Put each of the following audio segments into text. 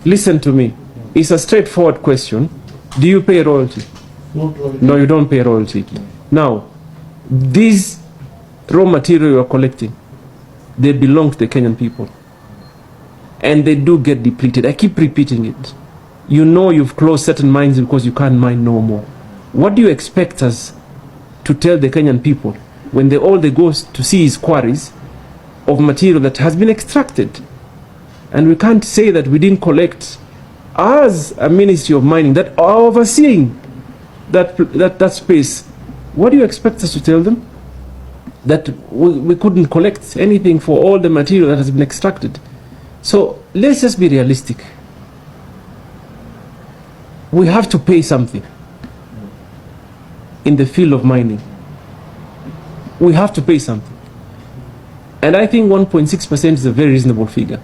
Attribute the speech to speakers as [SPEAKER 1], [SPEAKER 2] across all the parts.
[SPEAKER 1] Listen to me. It's a straightforward question. Do you pay royalty? No, you don't pay royalty. Now, these raw material you are collecting, they belong to the Kenyan people. And they do get depleted. I keep repeating it. You know you've closed certain mines because you can't mine no more. What do you expect us to tell the Kenyan people when all they go to see is quarries of material that has been extracted? And we can't say that we didn't collect, as a Ministry of Mining that are overseeing that space. What do you expect us to tell them? That we couldn't collect anything for all the material that has been extracted. So let's just be realistic. We have to pay something in the field of mining. We have to pay something. And I think 1.6% is a very reasonable figure.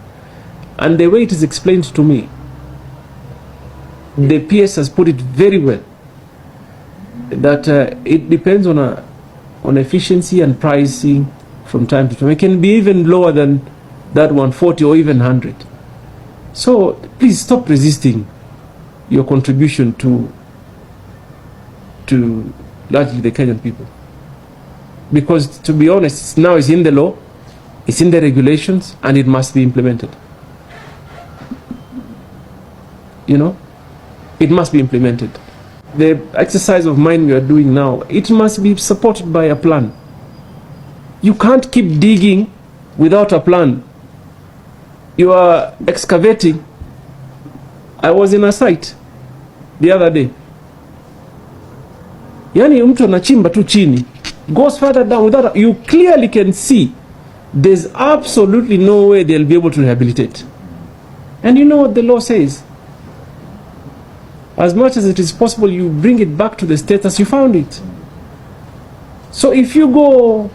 [SPEAKER 1] And the way it is explained to me, the PS has put it very well, that it depends on efficiency and pricing from time to time. It can be even lower than that 140 or even 100. So please stop resisting your contribution to largely the Kenyan people. Because to be honest, now it's in the law, it's in the regulations, and it must be implemented. You know, it must be implemented. The exercise of mining we are doing now, it must be supported by a plan. You can't keep digging without a plan. You are excavating. I was in a site the other day. Yani mtu anachimba tu chini, goes further down without you clearly can see there's absolutely no way they'll be able to rehabilitate. And you know what the law says? As much as it is possible, you bring it back to the status you found it. So if you go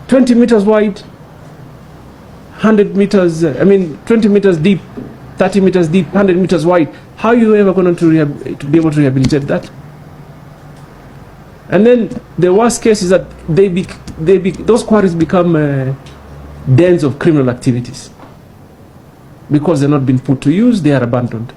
[SPEAKER 1] 20 meters wide, 100 meters, 20 meters deep, 30 meters deep, 100 meters wide, how are you ever going to be able to rehabilitate that? And then the worst case is that those quarries become dens of criminal activities. Because they're not being put to use, they are abandoned.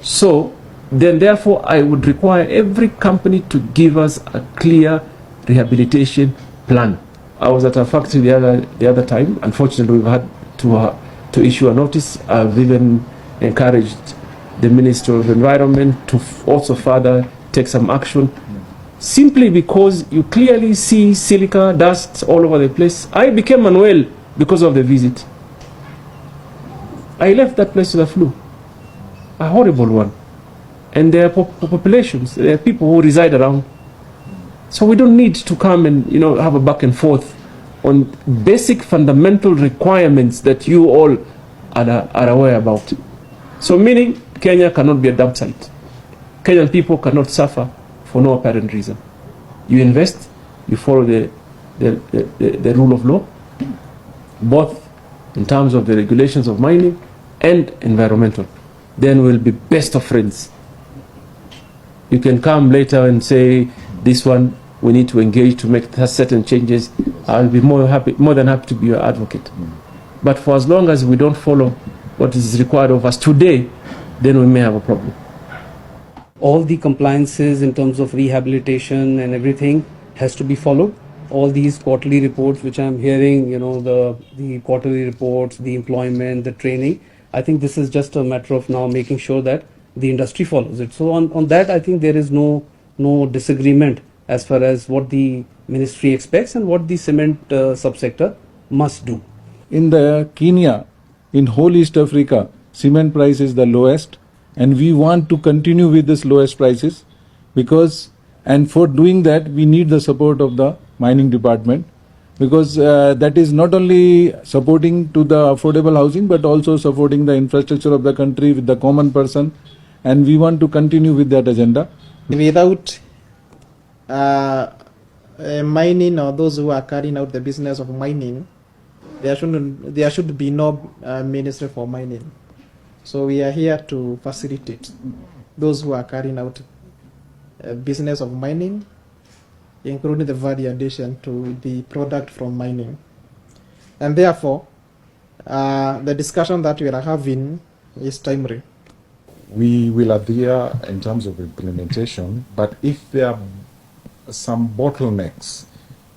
[SPEAKER 1] So then therefore I would require every company to give us a clear rehabilitation plan. I was at a factory the other time. Unfortunately, we've had to issue a notice. I've even encouraged the Minister of Environment to also further take some action, simply because you clearly see silica dust all over the place. I became unwell because of the visit. I left that place with a flu, a horrible one. And there are populations, there are people who reside around. So we don't need to come and have a back and forth on basic fundamental requirements that you all are aware about. So meaning Kenya cannot be a dump site. Kenyan people cannot suffer for no apparent reason. You invest, you follow the rule of law, both in terms of the regulations of mining and environmental. Then we'll be best of friends. You can come later and say, this one we need to engage to make certain changes. I'll be more than happy to be your advocate. But for as long as we don't follow what is required of us today, then we may have a problem.
[SPEAKER 2] All the compliances in terms of rehabilitation and everything has to be followed. All these quarterly reports which I'm hearing, the quarterly reports, the employment, the training, I think this is just a matter of now making sure that the industry follows it. So on that, I think there is no disagreement as far as what the ministry expects and what the cement subsector must do.
[SPEAKER 3] In the Kenya, in whole East Africa, cement price is the lowest, and we want to continue with this lowest prices and for doing that we need the support of the mining department, because that is not only supporting to the affordable housing but also supporting the infrastructure of the country with the common person, and we want to continue with that agenda.
[SPEAKER 4] Without mining, or those who are carrying out the business of mining, there should be no ministry for mining. So we are here to facilitate those who are carrying out business of mining, including the value addition to the product from mining. And therefore, the discussion that we are having is timely.
[SPEAKER 5] We will adhere in terms of implementation, but if there are some bottlenecks,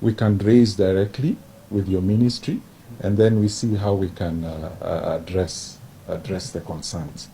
[SPEAKER 5] we can raise directly with your ministry, and then we see how we can address the concerns.